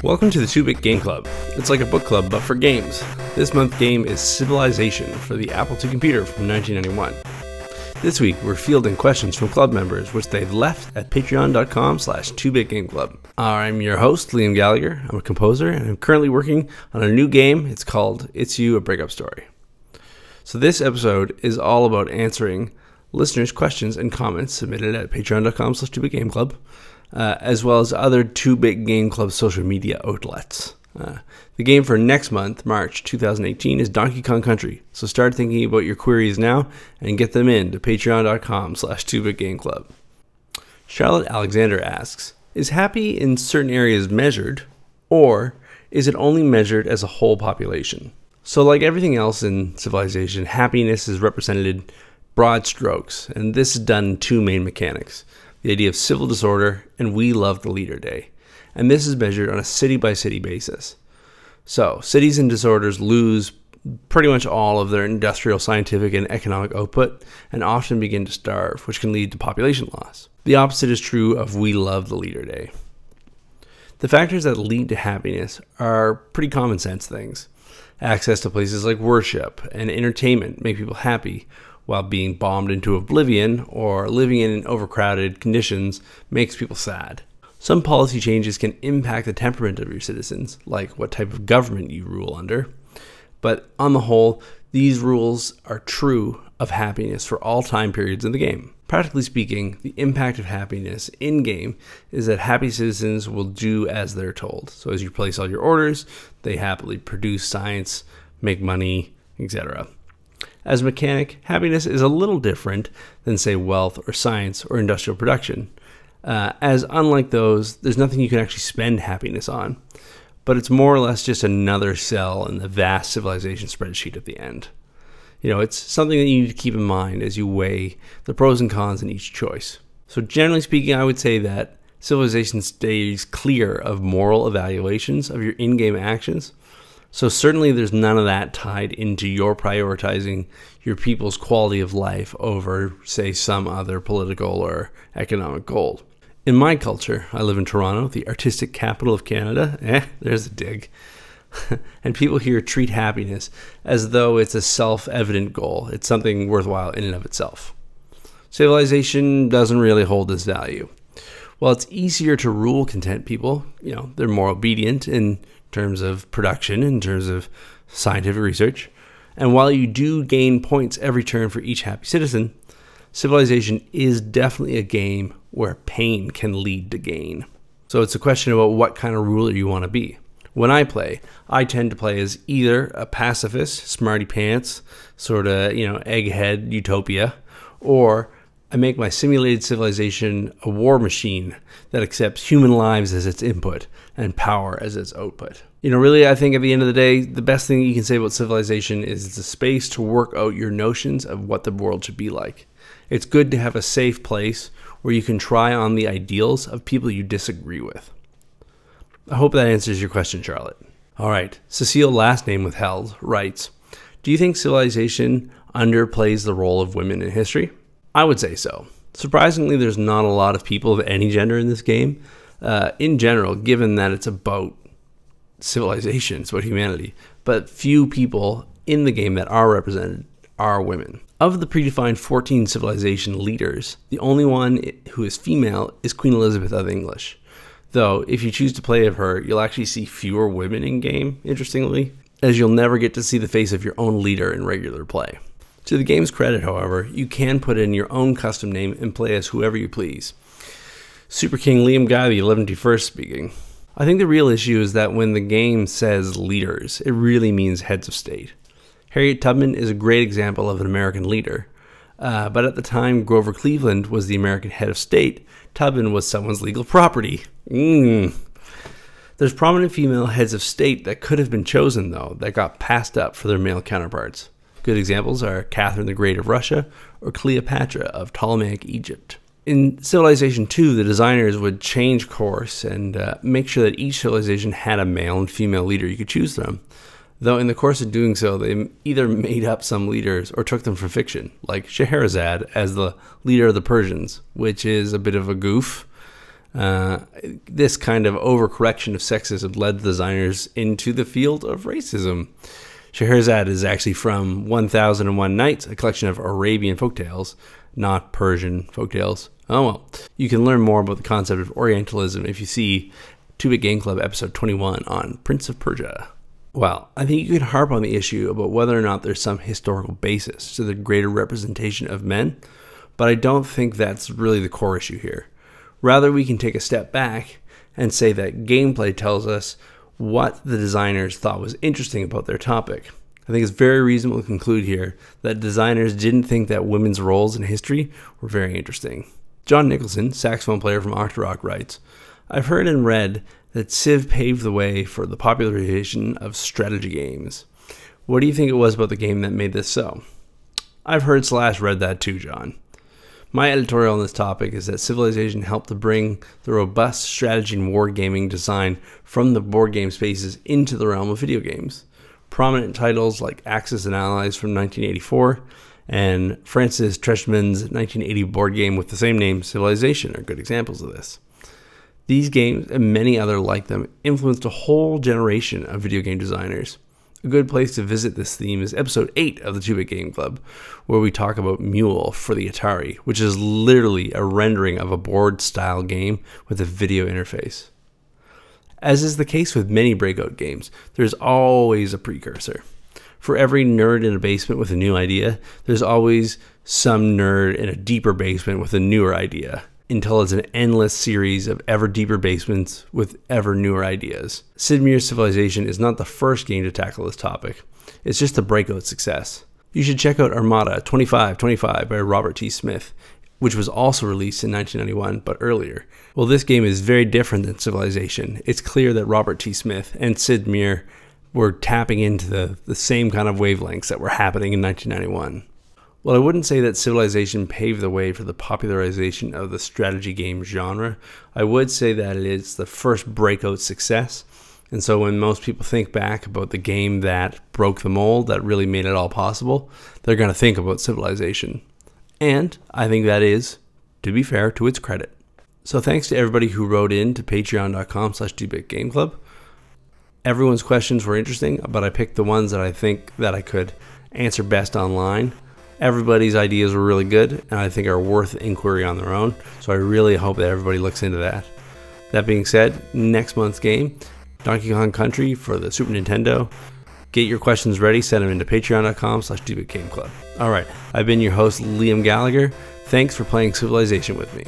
Welcome to the 2-Bit Game Club. It's like a book club, but for games. This month's game is Civilization for the Apple II computer from 1991. This week, we're fielding questions from club members, which they've left at patreon.com/2bitgameclub. I'm your host, Liam Gallagher. I'm a composer, and I'm currently working on a new game. It's called It's You, A Breakup Story. So this episode is all about answering listeners' questions and comments submitted at patreon.com/2bitgameclub. As well as other 2-Bit Game Club social media outlets. The game for next month, March 2018, is Donkey Kong Country. So start thinking about your queries now and get them in to patreon.com/2bitgameclub. Charlotte Alexander asks, is happy in certain areas measured, or is it only measured as a whole population? So like everything else in Civilization, happiness is represented broad strokes, and this is done in two main mechanics. The idea of civil disorder and We Love the Leader Day. And this is measured on a city-by-city basis. So, cities in disorders lose pretty much all of their industrial, scientific, and economic output and often begin to starve, which can lead to population loss. The opposite is true of We Love the Leader Day. The factors that lead to happiness are pretty common sense things. Access to places like worship and entertainment make people happy, while being bombed into oblivion or living in overcrowded conditions makes people sad. Some policy changes can impact the temperament of your citizens, like what type of government you rule under. But on the whole, these rules are true of happiness for all time periods in the game. Practically speaking, the impact of happiness in-game is that happy citizens will do as they're told. So as you place all your orders, they happily produce science, make money, etc. As a mechanic, happiness is a little different than, say, wealth or science or industrial production, as unlike those, there's nothing you can actually spend happiness on, but it's more or less just another cell in the vast civilization spreadsheet at the end. It's something that you need to keep in mind as you weigh the pros and cons in each choice. So generally speaking, I would say that Civilization stays clear of moral evaluations of your in-game actions. So certainly there's none of that tied into your prioritizing your people's quality of life over, say, some other political or economic goal. In my culture, I live in Toronto, the artistic capital of Canada. There's a dig. And people here treat happiness as though it's a self-evident goal. It's something worthwhile in and of itself. Civilization doesn't really hold this value. While it's easier to rule content people, they're more obedient in terms of production, in terms of scientific research. And while you do gain points every turn for each happy citizen, Civilization is definitely a game where pain can lead to gain. So it's a question about what kind of ruler you want to be. When I play, I tend to play as either a pacifist, smarty pants, sort of, egghead utopia, or I make my simulated civilization a war machine that accepts human lives as its input and power as its output. Really, I think at the end of the day, the best thing you can say about Civilization is it's a space to work out your notions of what the world should be like. It's good to have a safe place where you can try on the ideals of people you disagree with. I hope that answers your question, Charlotte. All right, Cecile, last name withheld, writes, do you think Civilization underplays the role of women in history? I would say so. Surprisingly, there's not a lot of people of any gender in this game. In general, given that it's about civilization, it's about humanity, but few people in the game that are represented are women. Of the predefined 14 Civilization leaders, the only one who is female is Queen Elizabeth of English. Though, if you choose to play of her, you'll actually see fewer women in game, interestingly, as you'll never get to see the face of your own leader in regular play. To the game's credit, however, you can put in your own custom name and play as whoever you please. Super King Liam Guy, the 11th speaking. I think the real issue is that when the game says leaders, it really means heads of state. Harriet Tubman is a great example of an American leader, but at the time Grover Cleveland was the American head of state, Tubman was someone's legal property. There's prominent female heads of state that could have been chosen, though, that got passed up for their male counterparts. Good examples are Catherine the Great of Russia or Cleopatra of Ptolemaic Egypt. In Civilization 2, the designers would change course and make sure that each civilization had a male and female leader you could choose from. Though in the course of doing so, they either made up some leaders or took them from fiction, like Scheherazade as the leader of the Persians, which is a bit of a goof. This kind of overcorrection of sexism led the designers into the field of racism. Scheherazade is actually from 1001 Nights, a collection of Arabian folktales, not Persian folktales. Oh well. You can learn more about the concept of Orientalism if you see 2-Bit Game Club episode 21 on Prince of Persia. Well, I think you could harp on the issue about whether or not there's some historical basis to the greater representation of men, but I don't think that's really the core issue here. Rather, we can take a step back and say that gameplay tells us what the designers thought was interesting about their topic. I think it's very reasonable to conclude here that designers didn't think that women's roles in history were very interesting. John Nicholson, saxophone player from Octorok, writes, "I've heard and read that Civ paved the way for the popularization of strategy games. What do you think it was about the game that made this so?" I've heard / read that too, John. My editorial on this topic is that Civilization helped to bring the robust strategy and wargaming design from the board game spaces into the realm of video games. Prominent titles like Axis and Allies from 1984 and Francis Treishman's 1980 board game with the same name, Civilization, are good examples of this. These games, and many other like them, influenced a whole generation of video game designers. A good place to visit this theme is episode 8 of the 2-Bit Game Club, where we talk about Mule for the Atari, which is literally a rendering of a board-style game with a video interface. As is the case with many breakout games, there's always a precursor. For every nerd in a basement with a new idea, there's always some nerd in a deeper basement with a newer idea, until it's an endless series of ever deeper basements with ever newer ideas. Sid Meier's Civilization is not the first game to tackle this topic. It's just a breakout success. You should check out Armada 2525 by Robert T. Smith, which was also released in 1991, but earlier. Well, this game is very different than Civilization. It's clear that Robert T. Smith and Sid Meier were tapping into the same kind of wavelengths that were happening in 1991. Well, I wouldn't say that Civilization paved the way for the popularization of the strategy game genre. I would say that it is the first breakout success. And so when most people think back about the game that broke the mold, that really made it all possible, they're going to think about Civilization. And I think that is, to be fair, to its credit. So thanks to everybody who wrote in to patreon.com/2bitgameclub. Everyone's questions were interesting, but I picked the ones that I think that I could answer best online. Everybody's ideas were really good, and I think are worth inquiry on their own, so I really hope that everybody looks into that. That being said, next month's game, Donkey Kong Country for the Super Nintendo. Get your questions ready, send them into patreon.com/2bitgameclub. Alright, I've been your host, Liam Gallagher. Thanks for playing Civilization with me.